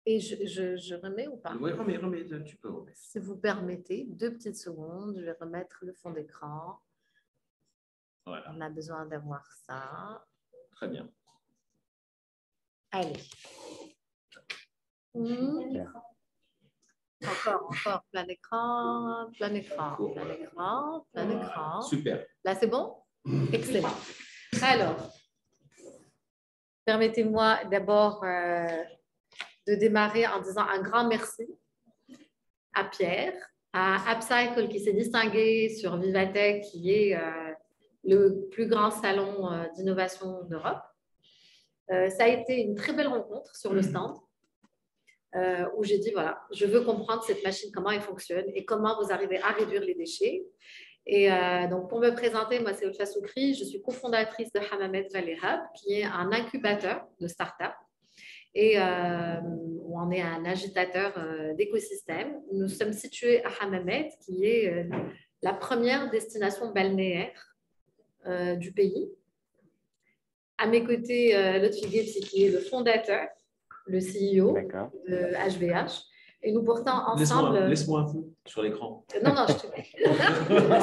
Et je remets ou pas? Oui, remets, tu peux remettre. Si vous permettez, 2 petites secondes, je vais remettre le fond d'écran. Voilà. On a besoin d'avoir ça. Très bien. Allez. Encore, plein écran, plein écran, plein écran, plein écran. Super. Là, c'est bon? Excellent. Alors, permettez-moi d'abord de démarrer en disant un grand merci à Pierre, à Upcycle qui s'est distingué sur Vivatech, qui est le plus grand salon d'innovation d'Europe. Ça a été une très belle rencontre sur le stand. Où j'ai dit, voilà, je veux comprendre cette machine, comment elle fonctionne et comment vous arrivez à réduire les déchets. Et donc, pour me présenter, moi, c'est Olfa Soukri, je suis cofondatrice de Hamamet Valley Hub, qui est un incubateur de start-up et où on est un agitateur d'écosystème. Nous sommes situés à Hamamet, qui est la première destination balnéaire du pays. À mes côtés, Lotfi Gebsi, qui est le fondateur, le CEO de HVH. Et nous portons ensemble… Laisse-moi un peu sur l'écran. Non, je te…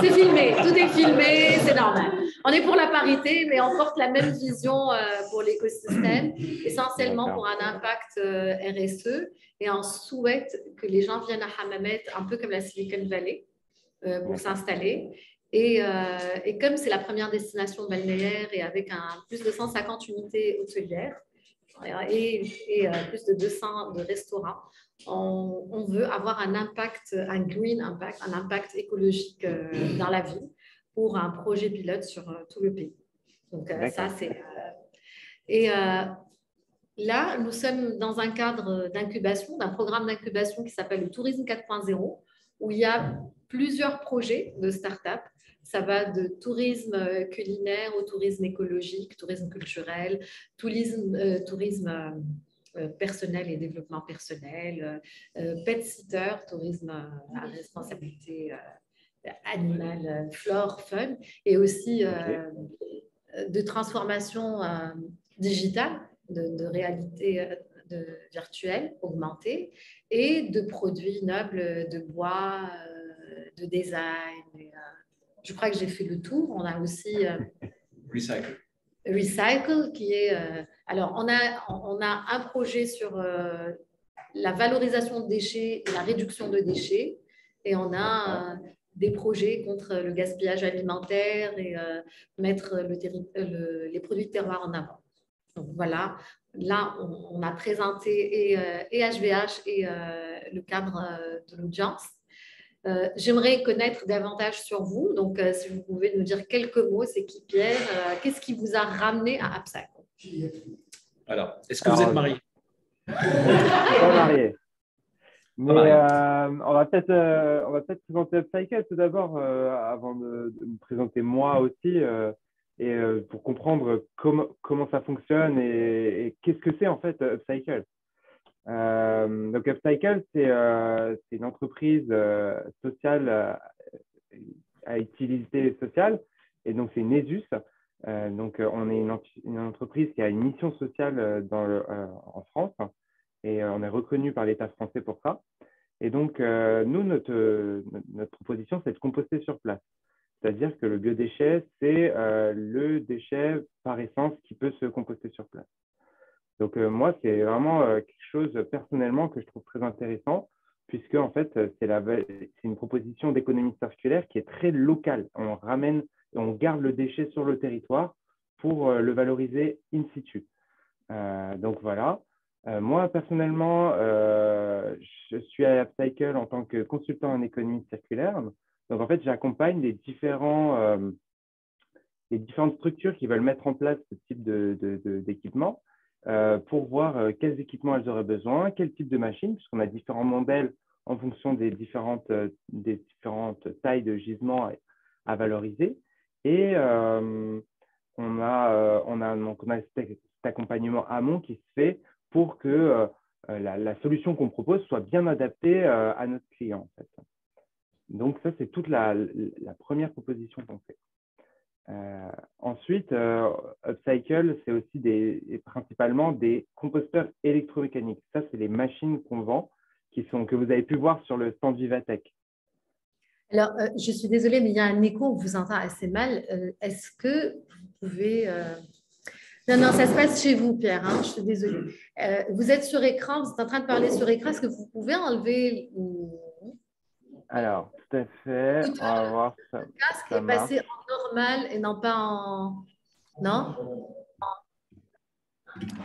C'est filmé, tout est filmé, c'est normal. On est pour la parité, mais on porte la même vision pour l'écosystème, essentiellement pour un impact RSE. Et on souhaite que les gens viennent à Hamamet, un peu comme la Silicon Valley, pour s'installer. Et comme c'est la première destination balnéaire et avec plus de 150 unités hôtelières, et plus de 200 de restaurants, on veut avoir un impact, un green impact, un impact écologique dans la ville pour un projet pilote sur tout le pays. Donc ça, c'est… Et là, nous sommes dans un cadre d'incubation, d'un programme d'incubation qui s'appelle le Tourisme 4.0, où il y a plusieurs projets de start-up. Ça va de tourisme culinaire au tourisme écologique, tourisme culturel, tourisme personnel et développement personnel, pet sitter, tourisme à responsabilité animale, flore, fun, et aussi de transformation digitale, de réalité virtuelle augmentée, et de produits nobles de bois, de design. Je crois que j'ai fait le tour. On a aussi Recycle qui est… alors, on a un projet sur la valorisation de déchets et la réduction de déchets. Et on a des projets contre le gaspillage alimentaire et mettre les produits de terroir en avant. Donc, voilà. Là, on a présenté et HVH et le cadre de l'audience. J'aimerais connaître davantage sur vous. Donc, si vous pouvez nous dire quelques mots, c'est qui Pierre? Qu'est-ce qui vous a ramené à Upcycle? Alors, est-ce que vous êtes marié? Je ne suis pas marié. Mais on va peut-être présenter Upcycle tout d'abord avant de me présenter moi aussi pour comprendre comment ça fonctionne et qu'est-ce que c'est en fait Upcycle. Donc Upcycle, c'est une entreprise sociale à utilité sociale et donc c'est une ESUS. Donc on est une entreprise qui a une mission sociale en France et on est reconnu par l'État français pour ça. Et donc nous, notre proposition, c'est de composter sur place. C'est-à-dire que le biodéchet, c'est le déchet par essence qui peut se composter sur place. Donc, moi, c'est vraiment quelque chose personnellement que je trouve très intéressant, puisque en fait, c'est une proposition d'économie circulaire qui est très locale. On ramène et on garde le déchet sur le territoire pour le valoriser in situ. Donc, voilà. Moi, personnellement, je suis à Upcycle en tant que consultant en économie circulaire. Donc, en fait, j'accompagne les différentes structures qui veulent mettre en place ce type d'équipement. Pour voir quels équipements elles auraient besoin, quel type de machine, puisqu'on a différents modèles en fonction des différentes tailles de gisements à valoriser. Et on a cet accompagnement amont qui se fait pour que la solution qu'on propose soit bien adaptée à notre client. En fait. Donc, ça, c'est toute la première proposition qu'on fait. Ensuite, Upcycle, c'est aussi principalement des composteurs électromécaniques. Ça, c'est les machines qu'on vend, que vous avez pu voir sur le stand Vivatech. Alors, je suis désolée, mais il y a un écho, on vous entend assez mal. Est-ce que vous pouvez… Non, non, ça se passe chez vous, Pierre, hein, je suis désolée. Vous êtes sur écran, vous êtes en train de parler sur écran. Est-ce que vous pouvez enlever… Alors, tout à fait. On va voir ça. Le casque est passé en normal et non pas en… Non?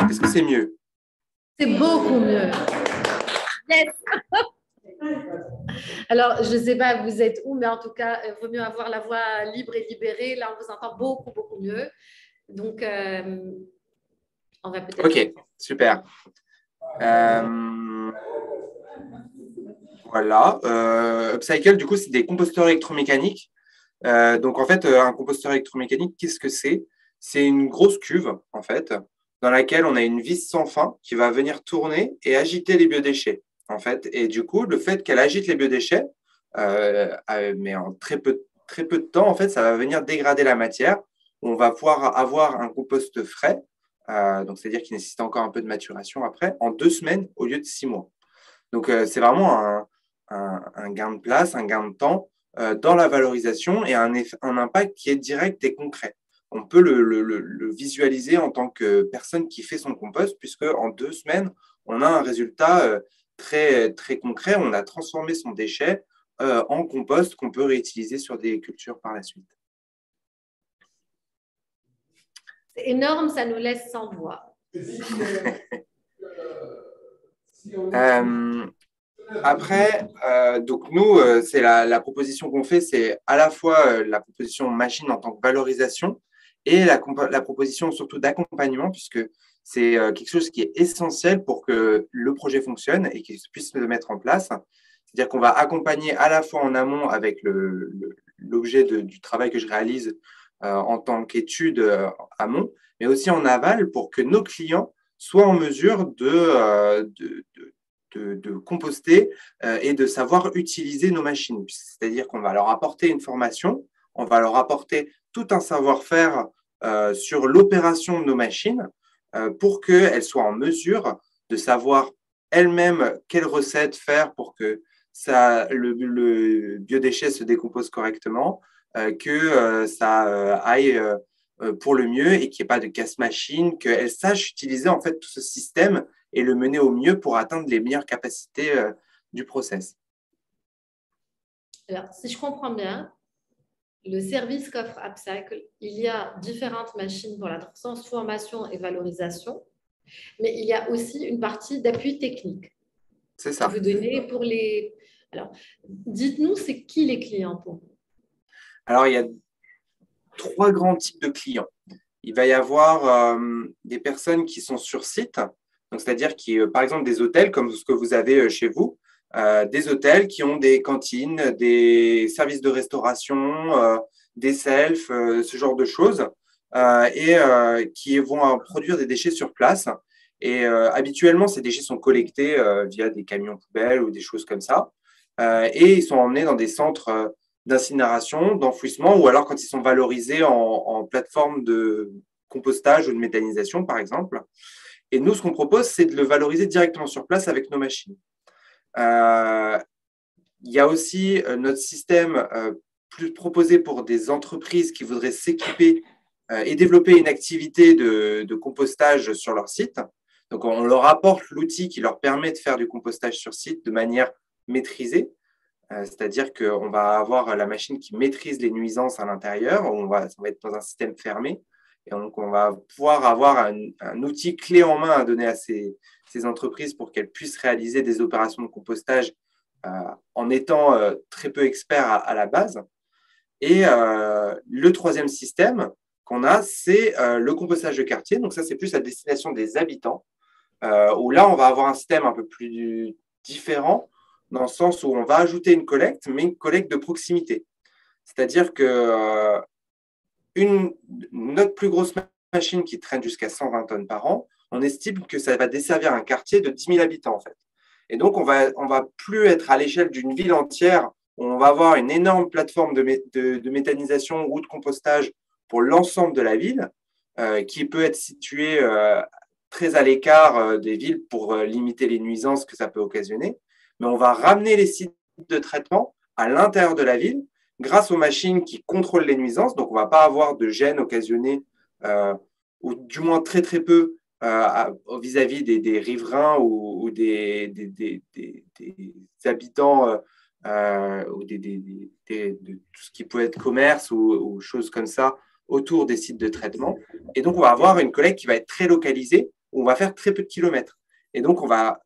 Est-ce que c'est mieux? C'est beaucoup mieux. Yes. Alors, je ne sais pas, vous êtes où, mais en tout cas, il vaut mieux avoir la voix libre et libérée. Là, on vous entend beaucoup, beaucoup mieux. Donc, on va peut-être… Ok, super. Voilà. Upcycle, du coup, c'est des composteurs électromécaniques. Donc, en fait, un composteur électromécanique, qu'est-ce que c'est? C'est une grosse cuve, en fait, dans laquelle on a une vis sans fin qui va venir tourner et agiter les biodéchets, en fait. Et du coup, le fait qu'elle agite les biodéchets, mais en très peu de temps, en fait, ça va venir dégrader la matière. On va pouvoir avoir un compost frais, donc c'est-à-dire qu'il nécessite encore un peu de maturation après, en 2 semaines au lieu de 6 mois. Donc, c'est vraiment un gain de place, un gain de temps dans la valorisation et un impact qui est direct et concret. On peut le visualiser en tant que personne qui fait son compost, puisque en 2 semaines, on a un résultat très, très concret. On a transformé son déchet en compost qu'on peut réutiliser sur des cultures par la suite. C'est énorme, ça nous laisse sans voix. Après, donc nous, c'est la proposition qu'on fait, c'est à la fois la proposition machine en tant que valorisation et la proposition surtout d'accompagnement, puisque c'est quelque chose qui est essentiel pour que le projet fonctionne et qu'il puisse se mettre en place. C'est-à-dire qu'on va accompagner à la fois en amont avec l'objet du travail que je réalise en tant qu'étude amont, mais aussi en aval pour que nos clients soient en mesure de composter et de savoir utiliser nos machines. C'est-à-dire qu'on va leur apporter une formation, on va leur apporter tout un savoir-faire sur l'opération de nos machines pour qu'elles soient en mesure de savoir elles-mêmes quelles recettes faire pour que le biodéchet se décompose correctement, que ça aille pour le mieux et qu'il n'y ait pas de casse-machine, qu'elles sachent utiliser en fait tout ce système et le mener au mieux pour atteindre les meilleures capacités du process. Alors, si je comprends bien, le service qu'offre Upcycle, il y a différentes machines pour la transformation et valorisation, mais il y a aussi une partie d'appui technique. C'est ça. Que vous donnez pour les… Alors, dites-nous, c'est qui les clients pour vous? Alors, il y a 3 grands types de clients. Il va y avoir des personnes qui sont sur site, donc c'est-à-dire qui, par exemple, des hôtels comme ce que vous avez chez vous, des hôtels qui ont des cantines, des services de restauration, des selfs, ce genre de choses, et qui vont produire des déchets sur place. Et habituellement, ces déchets sont collectés via des camions poubelles ou des choses comme ça, et ils sont emmenés dans des centres d'incinération, d'enfouissement, ou alors quand ils sont valorisés en plateforme de compostage ou de méthanisation, par exemple. Et nous, ce qu'on propose, c'est de le valoriser directement sur place avec nos machines. Il y a aussi notre système plus proposé pour des entreprises qui voudraient s'équiper et développer une activité de compostage sur leur site. Donc, on leur apporte l'outil qui leur permet de faire du compostage sur site de manière maîtrisée. C'est-à-dire qu'on va avoir la machine qui maîtrise les nuisances à l'intérieur. Ça va être dans un système fermé. Et donc, on va pouvoir avoir un outil clé en main à donner à ces entreprises pour qu'elles puissent réaliser des opérations de compostage en étant très peu experts à la base. Et le 3e système qu'on a, c'est le compostage de quartier. Donc, ça, c'est plus à destination des habitants, où là, on va avoir un système un peu plus différent, dans le sens où on va ajouter une collecte, mais une collecte de proximité. C'est-à-dire que notre plus grosse machine qui traîne jusqu'à 120 tonnes par an, on estime que ça va desservir un quartier de 10 000 habitants, en fait. Et donc, on va plus être à l'échelle d'une ville entière où on va avoir une énorme plateforme de méthanisation ou de compostage pour l'ensemble de la ville, qui peut être situé très à l'écart des villes pour limiter les nuisances que ça peut occasionner. Mais on va ramener les sites de traitement à l'intérieur de la ville grâce aux machines qui contrôlent les nuisances. Donc, on ne va pas avoir de gêne occasionnée, ou du moins très, très peu, vis-à-vis des riverains ou des habitants ou de tout ce qui peut être commerce ou choses comme ça autour des sites de traitement. Et donc, on va avoir une collecte qui va être très localisée, où on va faire très peu de kilomètres. Et donc, on va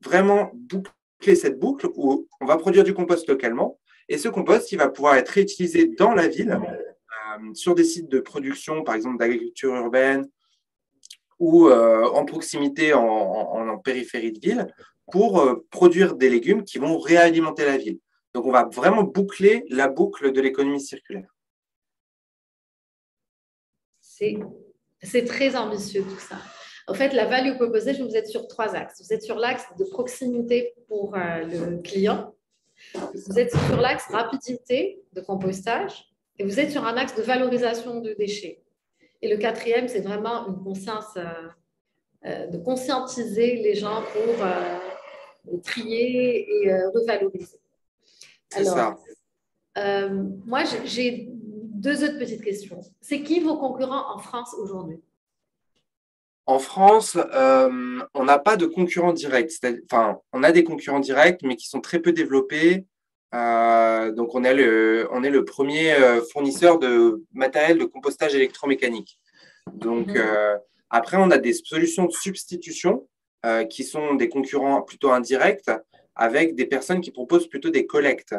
vraiment boucler cette boucle où on va produire du compost localement. Et ce compost, il va pouvoir être réutilisé dans la ville, sur des sites de production, par exemple d'agriculture urbaine, ou en proximité, en périphérie de ville, pour produire des légumes qui vont réalimenter la ville. Donc, on va vraiment boucler la boucle de l'économie circulaire. C'est très ambitieux tout ça. En fait, la value proposition, vous êtes sur 3 axes. Vous êtes sur l'axe de proximité pour le client. Vous êtes sur l'axe rapidité de compostage. Et vous êtes sur un axe de valorisation de déchets. Et le 4e, c'est vraiment une conscience, de conscientiser les gens pour trier et revaloriser. Alors, moi, j'ai 2 autres petites questions. C'est qui vos concurrents en France aujourd'hui? En France, on n'a pas de concurrents directs. Enfin, on a des concurrents directs, mais qui sont très peu développés. Donc, on est le premier fournisseur de matériel de compostage électromécanique. Donc, après, on a des solutions de substitution qui sont des concurrents plutôt indirects, avec des personnes qui proposent plutôt des collectes.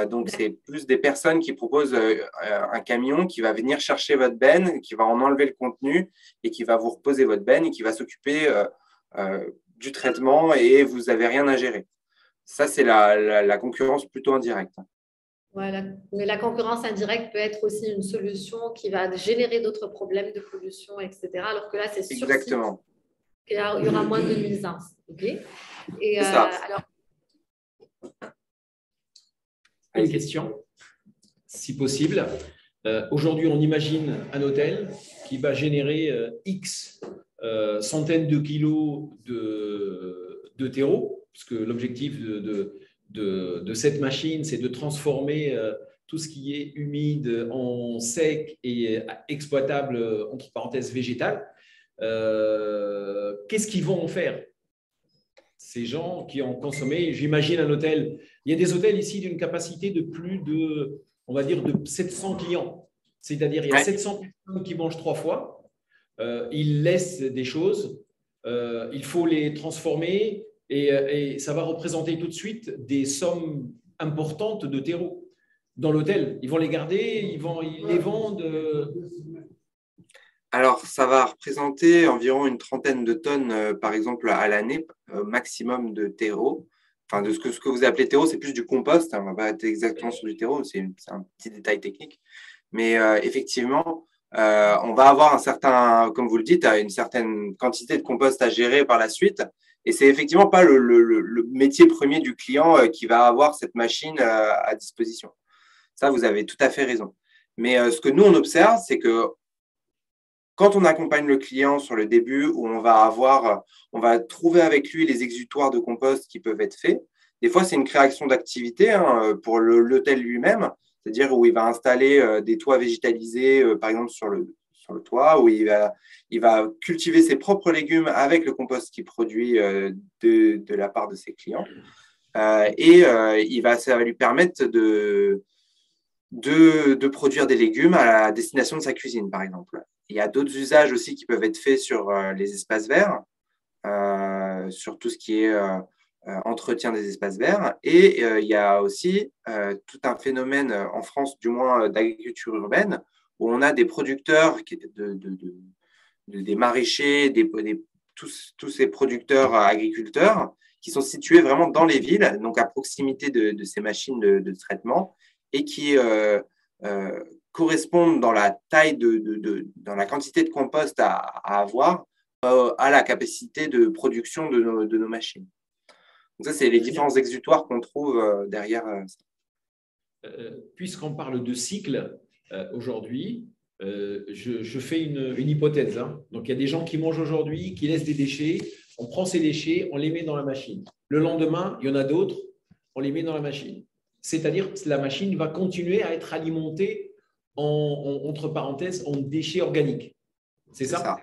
Donc, c'est plus des personnes qui proposent un camion qui va venir chercher votre benne, qui va en enlever le contenu et qui va vous reposer votre benne et qui va s'occuper du traitement, et vous n'avez rien à gérer. Ça, c'est la concurrence plutôt indirecte. Voilà. Mais la concurrence indirecte peut être aussi une solution qui va générer d'autres problèmes de pollution, etc. Alors que là, c'est sûr qu'il y aura moins de nuisances. Okay. Et alors, une question, si possible. Aujourd'hui, on imagine un hôtel qui va générer X centaines de kilos de terreau, parce que l'objectif de cette machine, c'est de transformer tout ce qui est humide en sec et exploitable, entre parenthèses, végétal. Qu'est-ce qu'ils vont en faire, ces gens qui ont consommé? J'imagine un hôtel. Il y a des hôtels ici d'une capacité de plus de, on va dire, de 700 clients. C'est-à-dire, il y a 700 personnes qui mangent 3 fois. Ils laissent des choses. Il faut les transformer et ça va représenter tout de suite des sommes importantes de terreau. Dans l'hôtel, ils vont les garder, ils les vendent. Alors, ça va représenter environ une trentaine de tonnes, par exemple, à l'année, maximum de terreau. Enfin, de ce que vous appelez terreau, c'est plus du compost. On ne va pas être exactement sur du terreau, c'est un petit détail technique. Mais effectivement, on va avoir comme vous le dites, une certaine quantité de compost à gérer par la suite. Et c'est effectivement pas le métier premier du client qui va avoir cette machine à disposition. Ça, vous avez tout à fait raison. Mais ce que nous, on observe, c'est que quand on accompagne le client sur le début, où on va trouver avec lui les exutoires de compost qui peuvent être faits. Des fois, c'est une création d'activité pour l'hôtel lui-même, c'est-à-dire où il va installer des toits végétalisés, par exemple sur le toit, où il va cultiver ses propres légumes avec le compost qu'il produit de la part de ses clients. Ça va lui permettre de produire des légumes à la destination de sa cuisine, par exemple. Il y a d'autres usages aussi qui peuvent être faits sur les espaces verts, sur tout ce qui est entretien des espaces verts. Et il y a aussi tout un phénomène en France, du moins d'agriculture urbaine, où on a des producteurs, des maraîchers, tous ces producteurs agriculteurs qui sont situés vraiment dans les villes, donc à proximité de ces machines de traitement, et qui correspondent dans la taille, dans la quantité de compost à avoir à la capacité de production de nos machines. Donc ça, c'est les différents exutoires qu'on trouve derrière ça. Puisqu'on parle de cycle, aujourd'hui, je fais une hypothèse. Hein. Donc, il y a des gens qui mangent aujourd'hui, qui laissent des déchets. On prend ces déchets, on les met dans la machine. Le lendemain, il y en a d'autres, on les met dans la machine. C'est-à-dire que la machine va continuer à être alimentée, entre parenthèses, en déchets organiques. C'est ça?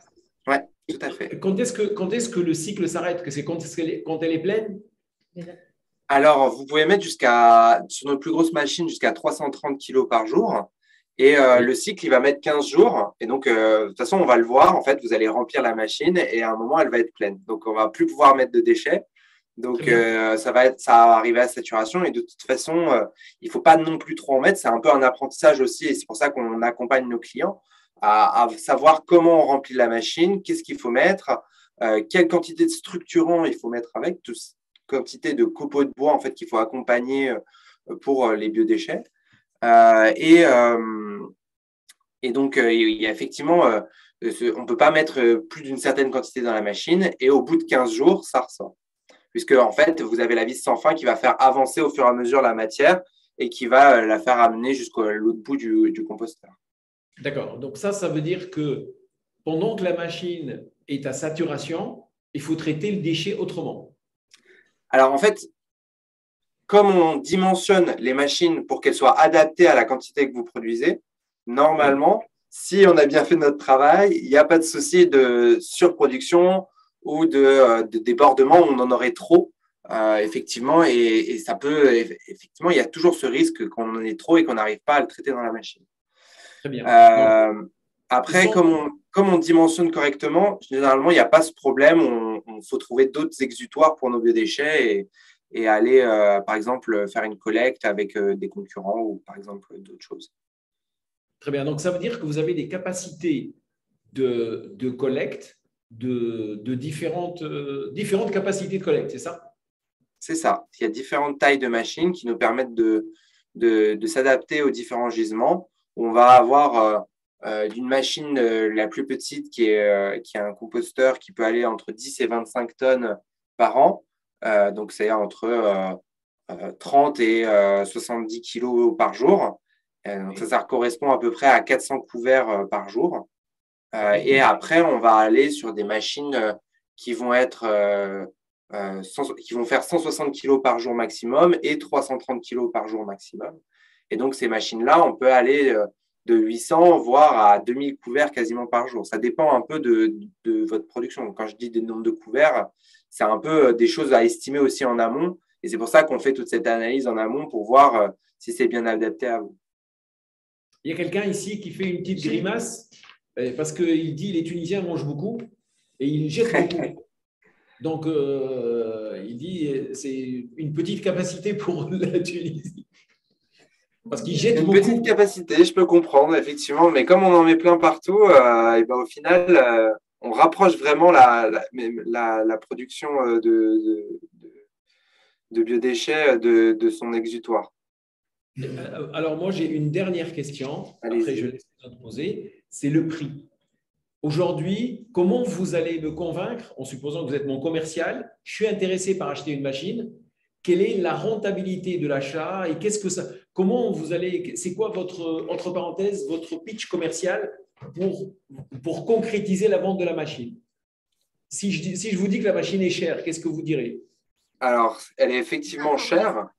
Oui, tout à fait. Quand est-ce que le cycle s'arrête? C'est quand elle est pleine? Alors, vous pouvez mettre sur nos plus grosses machines, jusqu'à 330 kilos par jour. Et le cycle, il va mettre 15 jours. Et donc, de toute façon, on va le voir. En fait, vous allez remplir la machine et à un moment, elle va être pleine. Donc, on ne va plus pouvoir mettre de déchets. Donc, ça va arriver à saturation. Et de toute façon, il ne faut pas non plus trop en mettre. C'est un peu un apprentissage aussi. Et c'est pour ça qu'on accompagne nos clients à savoir comment on remplit la machine, qu'est-ce qu'il faut mettre, quelle quantité de structurants il faut mettre avec, quantité de copeaux de bois en fait, qu'il faut accompagner pour les biodéchets. Et donc, il y a effectivement, on ne peut pas mettre plus d'une certaine quantité dans la machine et au bout de 15 jours, ça ressort. Puisque, en fait, vous avez la vis sans fin qui va faire avancer au fur et à mesure la matière et qui va la faire amener jusqu'à l'autre bout du composteur. D'accord. Donc, ça veut dire que pendant que la machine est à saturation, il faut traiter le déchet autrement. Alors, en fait, comme on dimensionne les machines pour qu'elles soient adaptées à la quantité que vous produisez, normalement, si on a bien fait notre travail, il n'y a pas de souci de surproduction ou de débordement où on en aurait trop, effectivement. Et ça peut, effectivement, il y a toujours ce risque qu'on en ait trop et qu'on n'arrive pas à le traiter dans la machine. Très bien. Après, comme on dimensionne correctement, généralement, il n'y a pas ce problème. Il faut trouver d'autres exutoires pour nos biodéchets et aller, par exemple, faire une collecte avec des concurrents ou, par exemple, d'autres choses. Très bien. Donc, ça veut dire que vous avez des capacités de collecte, de différentes capacités de collecte, c'est ça? C'est ça. Il y a différentes tailles de machines qui nous permettent de s'adapter aux différents gisements. On va avoir d'une machine la plus petite qui est un composteur qui peut aller entre 10 et 25 tonnes par an. Donc, c'est entre 30 et 70 kilos par jour. Donc ça correspond à peu près à 400 couverts par jour. Et après, on va aller sur des machines qui vont faire 160 kilos par jour maximum et 330 kilos par jour maximum. Et donc, ces machines-là, on peut aller de 800 voire à 2000 couverts quasiment par jour. Ça dépend un peu de votre production. Donc, quand je dis des nombres de couverts, c'est un peu des choses à estimer aussi en amont. Et c'est pour ça qu'on fait toute cette analyse en amont pour voir si c'est bien adapté à vous. Il y a quelqu'un ici qui fait une petite grimace parce qu'il dit les Tunisiens mangent beaucoup et ils jettent beaucoup. Donc, il dit c'est une petite capacité pour la Tunisie. Parce qu'ils jettent beaucoup. Une petite capacité, je peux comprendre, effectivement. Mais comme on en met plein partout, et ben, au final, on rapproche vraiment la production de biodéchets de son exutoire. Alors, moi, j'ai une dernière question. Après, je laisse les autres poser. C'est le prix. Aujourd'hui, comment vous allez me convaincre, en supposant que vous êtes mon commercial, je suis intéressé par acheter une machine, quelle est la rentabilité de l'achat et comment vous allez, c'est quoi votre, entre parenthèses, votre pitch commercial pour concrétiser la vente de la machine? Si je vous dis que la machine est chère, qu'est-ce que vous direz? Alors, elle est effectivement chère.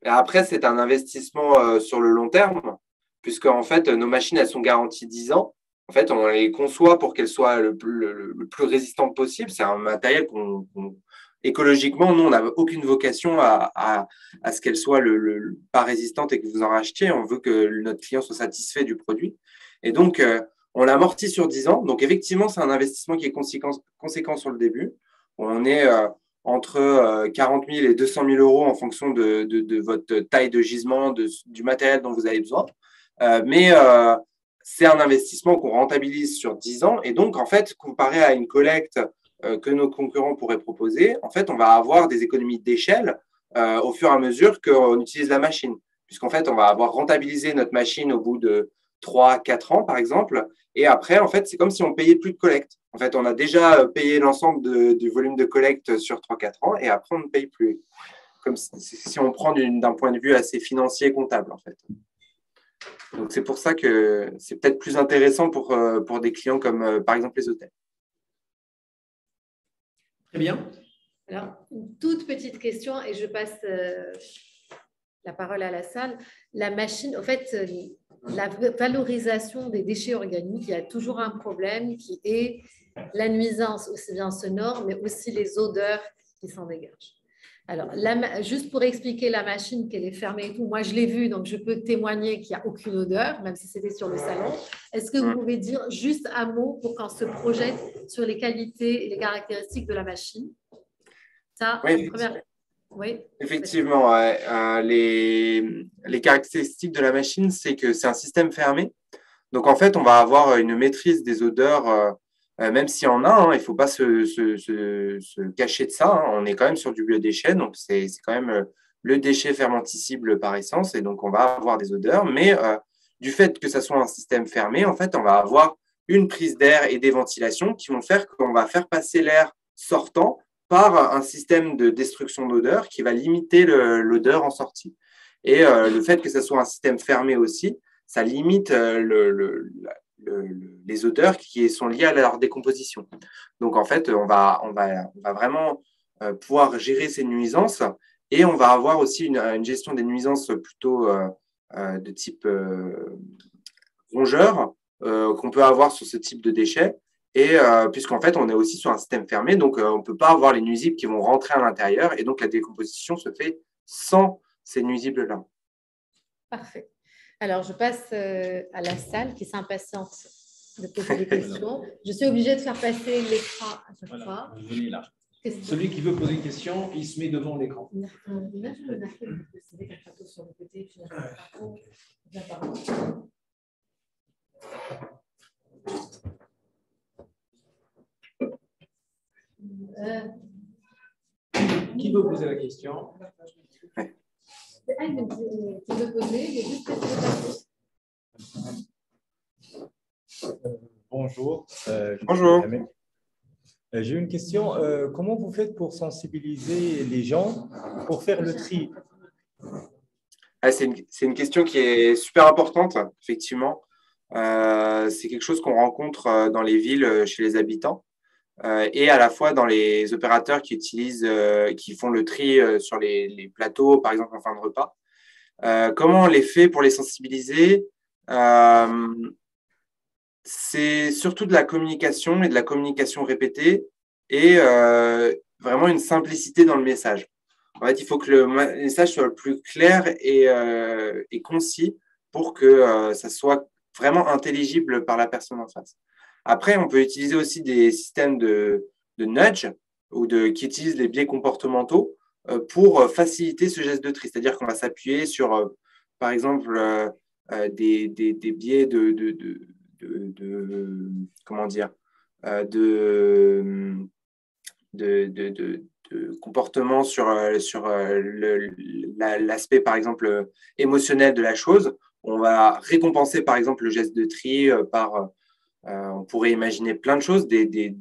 Et après, c'est un investissement sur le long terme, puisque en fait, nos machines, elles sont garanties 10 ans. En fait, on les conçoit pour qu'elles soient le plus résistantes possible. C'est un matériel écologiquement, nous, on n'a aucune vocation à ce qu'elle soit pas résistante et que vous en rachetiez. On veut que notre client soit satisfait du produit. Et donc, on l'amortit sur 10 ans. Donc, effectivement, c'est un investissement qui est conséquent sur le début. On est entre 40 000 et 200 000 euros en fonction de votre taille de gisement, du matériel dont vous avez besoin. Mais c'est un investissement qu'on rentabilise sur 10 ans. Et donc, en fait, comparé à une collecte que nos concurrents pourraient proposer, en fait, on va avoir des économies d'échelle au fur et à mesure qu'on utilise la machine. Puisqu'en fait, on va avoir rentabilisé notre machine au bout de 3-4 ans, par exemple. Et après, en fait, c'est comme si on payait plus de collecte. En fait, on a déjà payé l'ensemble du volume de collecte sur 3-4 ans et après, on ne paye plus. Comme si on prend d'un point de vue assez financier et comptable, en fait. Donc, c'est pour ça que c'est peut-être plus intéressant pour des clients comme, par exemple, les hôtels. Très bien. Alors, une toute petite question et je passe la parole à la salle. La machine, en fait, la valorisation des déchets organiques, il y a toujours un problème qui est la nuisance, aussi bien sonore, mais aussi les odeurs qui s'en dégagent. Alors, juste pour expliquer la machine, qu'elle est fermée et tout, moi je l'ai vue, donc je peux témoigner qu'il n'y a aucune odeur, même si c'était sur le salon. Est-ce que vous pouvez dire juste un mot pour qu'on se projette sur les qualités et les caractéristiques de la machine? Ça, Oui, première... Oui. effectivement, ouais. Les caractéristiques de la machine, c'est que c'est un système fermé. Donc, en fait, on va avoir une maîtrise des odeurs, même s'il y en a, hein, il ne faut pas se cacher de ça. Hein. On est quand même sur du biodéchet, donc c'est quand même le déchet fermenticible par essence, et donc on va avoir des odeurs. Mais du fait que ça soit un système fermé, en fait, on va avoir une prise d'air et des ventilations qui vont faire qu'on va faire passer l'air sortant par un système de destruction d'odeur qui va limiter l'odeur en sortie. Et le fait que ça soit un système fermé aussi, ça limite les odeurs qui sont liées à leur décomposition. Donc, en fait, on va vraiment pouvoir gérer ces nuisances et on va avoir aussi une gestion des nuisances plutôt de type rongeur qu'on peut avoir sur ce type de déchets. Et puisqu'en fait, on est aussi sur un système fermé, donc on ne peut pas avoir les nuisibles qui vont rentrer à l'intérieur et donc la décomposition se fait sans ces nuisibles-là. Parfait. Alors, je passe à la salle qui s'impatiente de poser des questions. Je suis obligée de faire passer l'écran à chaque fois. Venez là. Celui qui veut poser une question, il se met devant l'écran. Qui veut poser la question? Qui veut poser, il y a juste Bonjour. Bonjour. J'ai une question. Comment vous faites pour sensibiliser les gens pour faire le tri? C'est une question qui est super importante, effectivement. C'est quelque chose qu'on rencontre dans les villes chez les habitants et à la fois dans les opérateurs qui font le tri sur les plateaux, par exemple en fin de repas. Comment on les fait pour les sensibiliser? C'est surtout de la communication et de la communication répétée et vraiment une simplicité dans le message. En fait, il faut que le message soit le plus clair et concis pour que ça soit vraiment intelligible par la personne en face. Après, on peut utiliser aussi des systèmes de nudge qui utilisent les biais comportementaux pour faciliter ce geste de tri. C'est-à-dire qu'on va s'appuyer sur, par exemple, des biais comment dire, de comportement sur l'aspect, par exemple, émotionnel de la chose. On va récompenser, par exemple, le geste de tri par, on pourrait imaginer plein de choses, du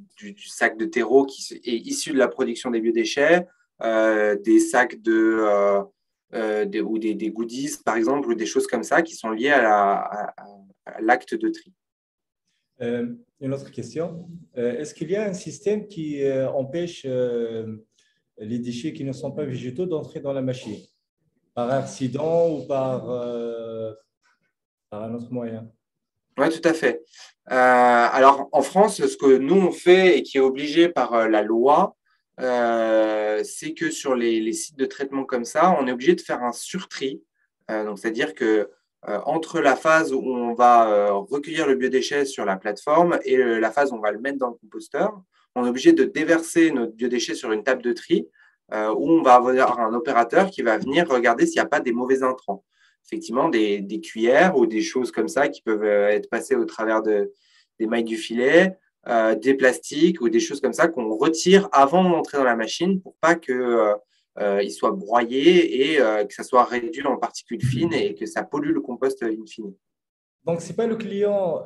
sac de terreau qui est issu de la production des biodéchets, des sacs ou des goodies, par exemple, ou des choses comme ça qui sont liées à l'acte de tri. Une autre question. Est-ce qu'il y a un système qui empêche les déchets qui ne sont pas végétaux d'entrer dans la machine par accident ou par un autre moyen? Oui, tout à fait. Alors, en France, ce que nous, on fait et qui est obligé par la loi, c'est que sur les sites de traitement comme ça, on est obligé de faire un surtri. Donc, c'est-à-dire que entre la phase où on va recueillir le biodéchet sur la plateforme et la phase où on va le mettre dans le composteur, on est obligé de déverser notre biodéchet sur une table de tri où on va avoir un opérateur qui va venir regarder s'il n'y a pas des mauvais intrants. Effectivement, des cuillères ou des choses comme ça qui peuvent être passées au travers des mailles du filet, des plastiques ou des choses comme ça qu'on retire avant d'entrer dans la machine pour pas que il soit broyé et que ça soit réduit en particules fines et que ça pollue le compost in fine. Donc, ce n'est pas le client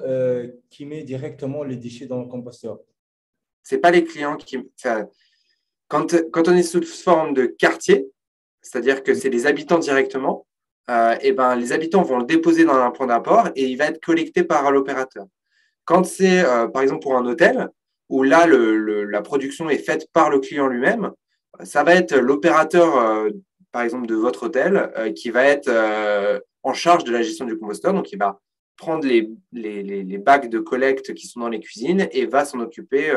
qui met directement les déchets dans le composteur? Ce n'est pas les clients qui… Quand on est sous forme de quartier, c'est-à-dire que c'est les habitants directement, et ben, les habitants vont le déposer dans un point d'apport et il va être collecté par l'opérateur. Quand c'est, par exemple, pour un hôtel, où là, la production est faite par le client lui-même, ça va être l'opérateur, par exemple, de votre hôtel, qui va être en charge de la gestion du composteur. Donc, il va prendre les bacs de collecte qui sont dans les cuisines et va s'en occuper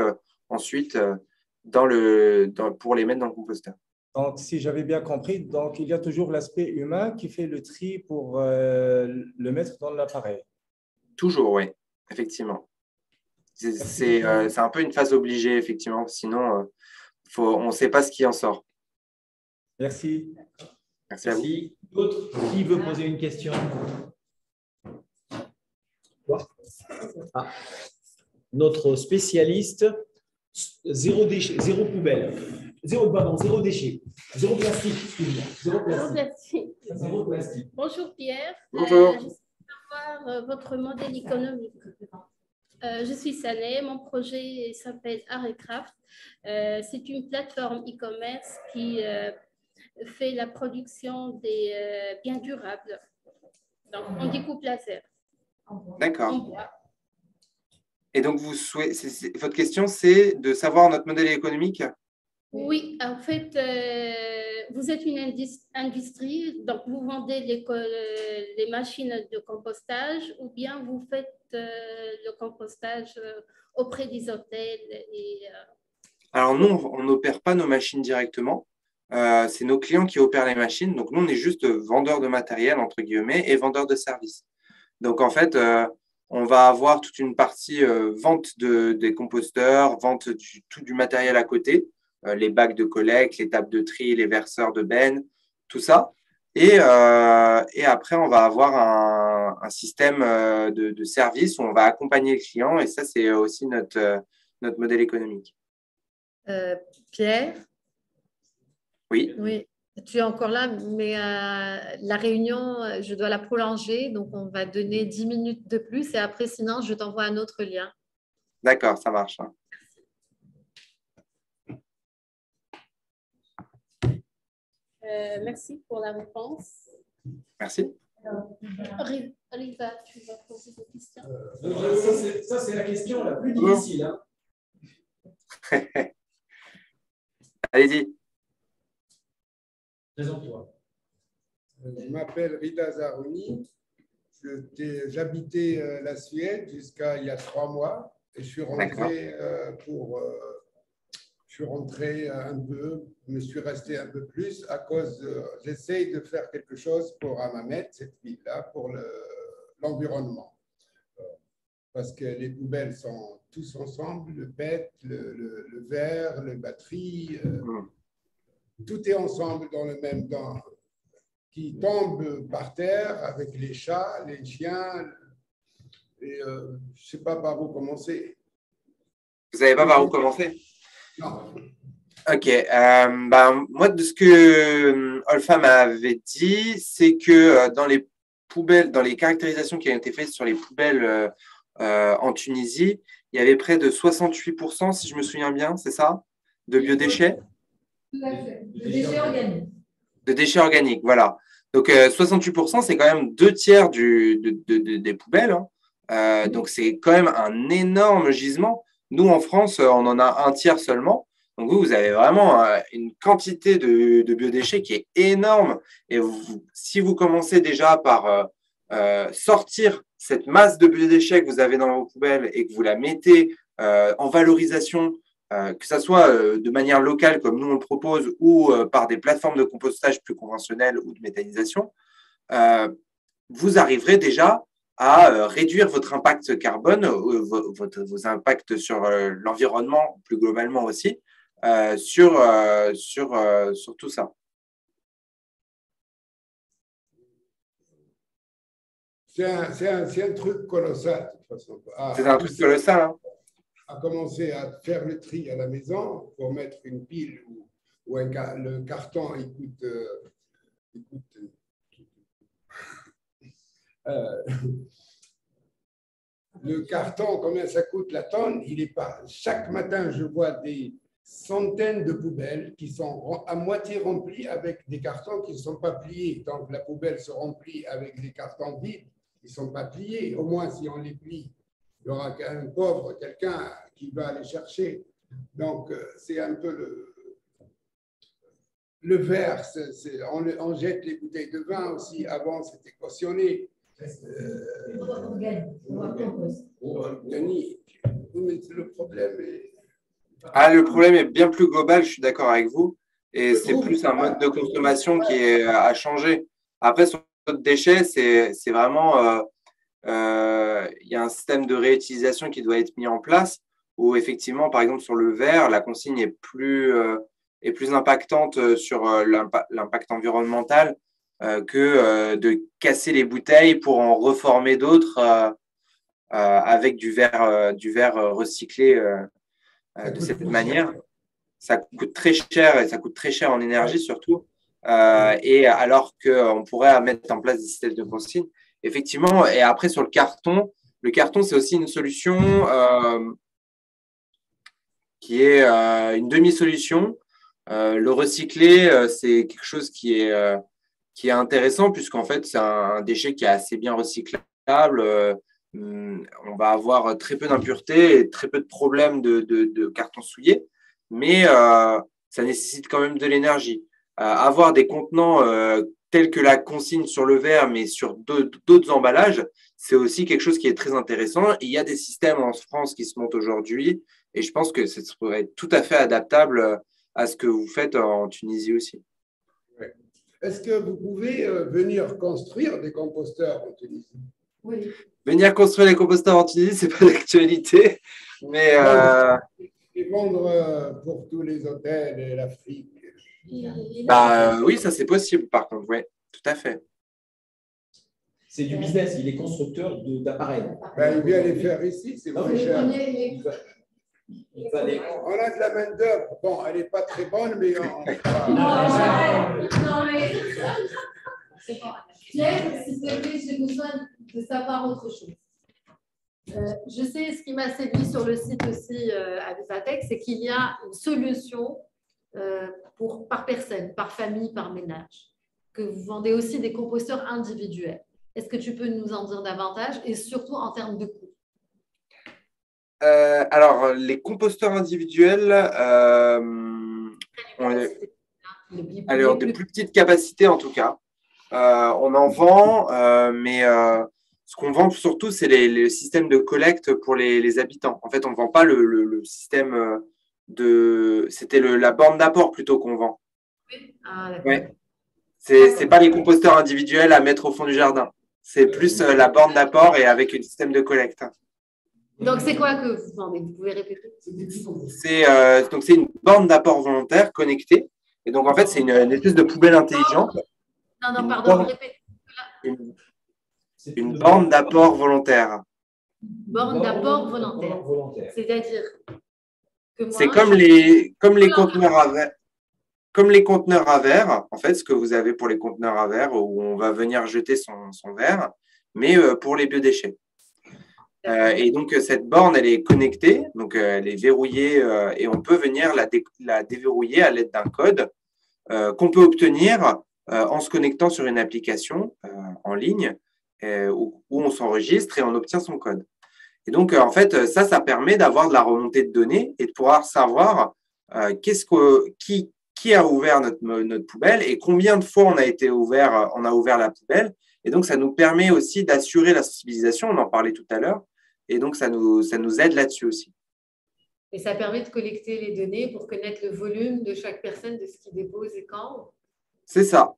ensuite pour les mettre dans le composteur. Donc, si j'avais bien compris, donc il y a toujours l'aspect humain qui fait le tri pour le mettre dans l'appareil. Toujours, oui, effectivement. C'est un peu une phase obligée, effectivement. Sinon, on ne sait pas ce qui en sort. Merci. Merci à vous. D'autres qui veut poser une question? Notre spécialiste, zéro déchet, zéro poubelle, zéro déchet, zéro plastique, excuse-moi, zéro plastique. Zéro plastique. Bonjour Pierre. Bonjour. Je souhaite savoir votre modèle économique. Je suis Saleh, mon projet s'appelle Arecraft. C'est une plateforme e-commerce qui fait la production des biens durables. Donc, on découpe laser. D'accord. Et donc, votre question, c'est de savoir notre modèle économique? Oui, en fait, vous êtes une industrie, donc vous vendez les machines de compostage ou bien vous faites le compostage auprès des hôtels Alors, nous, on n'opère pas nos machines directement. C'est nos clients qui opèrent les machines. Donc, nous, on est juste vendeurs de matériel, entre guillemets, et vendeurs de services. Donc, en fait, on va avoir toute une partie vente des composteurs, vente tout du matériel à côté, les bacs de collecte, les tables de tri, les verseurs de benne, tout ça. Et après, on va avoir un système de service où on va accompagner le client. Et ça, c'est aussi notre modèle économique. Pierre? Oui. Oui, tu es encore là, mais la réunion, je dois la prolonger, donc on va donner 10 minutes de plus et après, sinon, je t'envoie un autre lien. D'accord, ça marche. merci pour la réponse. Merci. Riva, tu vas poser des questions. Ça, c'est la question la plus difficile. Hein. Allez-y. Présente-toi. Je m'appelle Rida Zarouni. J'habitais la Suède jusqu'à il y a 3 mois et je suis rentré un peu, je me suis resté un peu plus à cause j'essaye de faire quelque chose pour Hammamet, cette ville-là, pour l'environnement. Parce que les poubelles sont tous ensemble, le PET, le verre, les batteries, tout est ensemble dans le même temps, qui tombe par terre avec les chats, les chiens, et je ne sais pas par où commencer. Vous ne savez pas par où commencer? Non. Ok. Moi, de ce que Olfa m'avait dit, c'est que dans les poubelles, dans les caractérisations qui ont été faites sur les poubelles en Tunisie, il y avait près de 68%, si je me souviens bien, c'est ça, de biodéchets? Tout à fait. De déchets organiques. De déchets organiques, voilà. Donc, 68%, c'est quand même 2/3 des poubelles. Hein. Donc, c'est quand même un énorme gisement. Nous, en France, on en a 1/3 seulement. Donc, vous avez vraiment une quantité de biodéchets qui est énorme. Et si vous commencez déjà par sortir cette masse de biodéchets que vous avez dans vos poubelles et que vous la mettez en valorisation, que ce soit de manière locale comme nous on le propose ou par des plateformes de compostage plus conventionnelles ou de méthanisation, vous arriverez déjà à réduire votre impact carbone, vos impacts sur l'environnement plus globalement aussi, sur tout ça. C'est un truc colossal, de toute façon. C'est un truc colossal, hein. À commencer à faire le tri à la maison pour mettre une pile ou le carton, il coûte le carton, combien ça coûte la tonne? Il est pas. Chaque matin, je vois des centaines de poubelles qui sont à moitié remplies avec des cartons qui ne sont pas pliés. Donc, la poubelle se remplit avec des cartons vides qui ne sont pas pliés. Au moins, si on les plie, il y aura un pauvre, quelqu'un qui va les chercher. Donc, c'est un peu le verre. On jette les bouteilles de vin aussi. Avant, c'était cautionné. Organique. Mais le problème est… Le problème est bien plus global, je suis d'accord avec vous. Et c'est plus un mode de consommation qui est à changer. Après, sur les autres déchets, c'est vraiment… il y a un système de réutilisation qui doit être mis en place où, effectivement, par exemple, sur le verre, la consigne est plus impactante sur l'impact environnemental que de casser les bouteilles pour en reformer d'autres avec du verre recyclé de cette manière. Ça coûte très cher et ça coûte très cher en énergie surtout. Et alors qu'on pourrait mettre en place des systèmes de consigne. Effectivement, et après sur le carton, c'est aussi une solution qui est une demi-solution. Le recycler, c'est quelque chose qui est intéressant puisqu'en fait, c'est un déchet qui est assez bien recyclable. On va avoir très peu d'impuretés et très peu de problèmes de carton souillé, mais ça nécessite quand même de l'énergie. Avoir des contenants tels que la consigne sur le verre, mais sur d'autres emballages, c'est aussi quelque chose qui est très intéressant. Il y a des systèmes en France qui se montent aujourd'hui, et je pense que ça pourrait être tout à fait adaptable à ce que vous faites en Tunisie aussi. Ouais. Est-ce que vous pouvez venir construire des composteurs en Tunisie? Oui. Venir construire les composteurs en Tunisie, c'est pas d'actualité, mais Et vendre pour tous les hôtels et l'Afrique. Oui, ça c'est possible par contre, oui, tout à fait. C'est du business, il est constructeur d'appareils. Il vient les faire ici, c'est moins cher. On a de la main-d'œuvre. Bon, elle n'est pas très bonne, mais on… Non, mais… Pierre, s'il te plaît, j'ai besoin de savoir autre chose. Je sais, ce qui m'a séduit sur le site aussi à Visatech, c'est qu'il y a une solution par personne, par famille, par ménage, que vous vendez aussi des composteurs individuels. Est-ce que tu peux nous en dire davantage et surtout en termes de coût? Alors, les composteurs individuels ont de plus petites capacités en tout cas. On en vend, mais ce qu'on vend surtout, c'est le système de collecte pour les habitants. En fait, on ne vend pas le système C'était la borne d'apport plutôt qu'on vend. Ah, ouais. C'est pas les composteurs individuels à mettre au fond du jardin. C'est plus la borne d'apport et avec un système de collecte. Donc, c'est quoi que vous vendez? Vous pouvez répéter? C'est une borne d'apport volontaire connectée. Et donc, en fait, c'est une espèce de poubelle intelligente. Non, pardon, répétez. Une borne d'apport volontaire. Borne d'apport volontaire. C'est-à-dire que moi… C'est comme les conteneurs à verre. Comme les conteneurs à verre, en fait, ce que vous avez pour les conteneurs à verre où on va venir jeter son verre, mais pour les biodéchets. Et donc, cette borne, elle est connectée, donc elle est verrouillée et on peut venir la déverrouiller à l'aide d'un code qu'on peut obtenir en se connectant sur une application en ligne où on s'enregistre et on obtient son code. Et donc, en fait, ça permet d'avoir de la remontée de données et de pouvoir savoir qui a ouvert notre poubelle et combien de fois on a ouvert la poubelle. Et donc, ça nous permet aussi d'assurer la sensibilisation, on en parlait tout à l'heure, et donc ça nous aide là-dessus aussi. Et ça permet de collecter les données pour connaître le volume de chaque personne, de ce qu'il dépose et quand? C'est ça.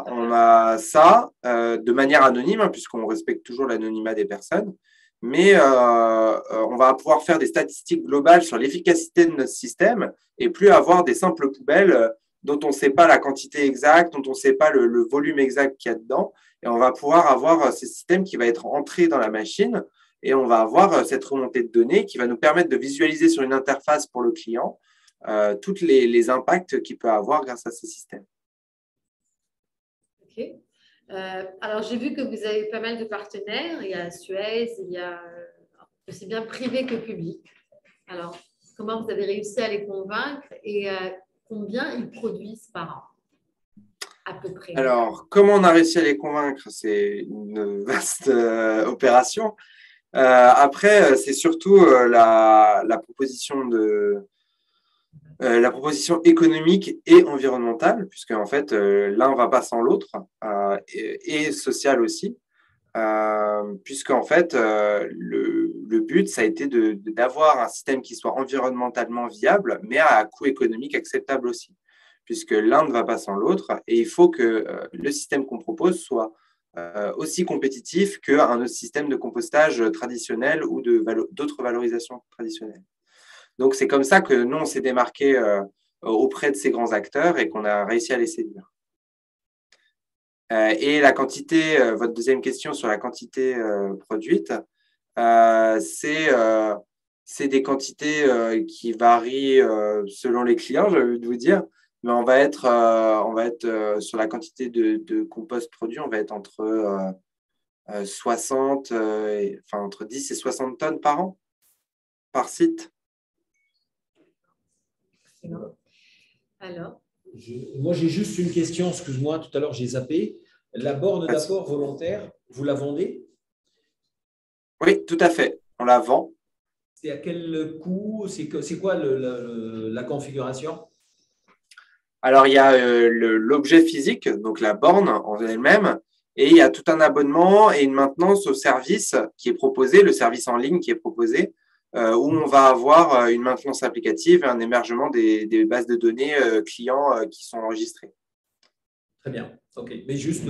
On a ça de manière anonyme, hein, puisqu'on respecte toujours l'anonymat des personnes, mais on va pouvoir faire des statistiques globales sur l'efficacité de notre système et plus avoir des simples poubelles dont on ne sait pas la quantité exacte, dont on ne sait pas le volume exact qu'il y a dedans. Et on va pouvoir avoir ce système qui va être entré dans la machine et on va avoir cette remontée de données qui va nous permettre de visualiser sur une interface pour le client tous les impacts qu'il peut avoir grâce à ces systèmes. OK. Alors, j'ai vu que vous avez pas mal de partenaires. Il y a Suez, il y a aussi bien privé que public. Alors, Comment vous avez réussi à les convaincre et combien ils produisent par an, à peu près? Alors, comment on a réussi à les convaincre? C'est une vaste opération. Après, c'est surtout la proposition la proposition économique et environnementale, puisque en fait, l'un ne va pas sans l'autre, et sociale aussi, puisque en fait, le but, ça a été d'avoir un système qui soit environnementalement viable, mais à coût économique acceptable aussi, puisque l'un ne va pas sans l'autre, et il faut que le système qu'on propose soit aussi compétitif qu'un autre système de compostage traditionnel ou d'autres valorisations traditionnelles. Donc, c'est comme ça que nous, on s'est démarqué auprès de ces grands acteurs et qu'on a réussi à les séduire. Et la quantité, votre deuxième question sur la quantité produite, c'est des quantités qui varient selon les clients, j'ai envie de vous dire, mais on va être sur la quantité de compost produit, on va être entre 60, entre 10 et 60 tonnes par an, par site. Alors, moi, j'ai juste une question, excuse-moi, tout à l'heure, j'ai zappé. La borne d'apport volontaire, vous la vendez? Oui, tout à fait. On la vend. C'est à quel coût? C'est quoi la configuration? Alors, il y a l'objet physique, donc la borne en elle-même, et il y a tout un abonnement et une maintenance au service qui est proposé, le service en ligne qui est proposé, où on va avoir une maintenance applicative et un hébergement des bases de données clients qui sont enregistrées. Très bien. OK. Mais juste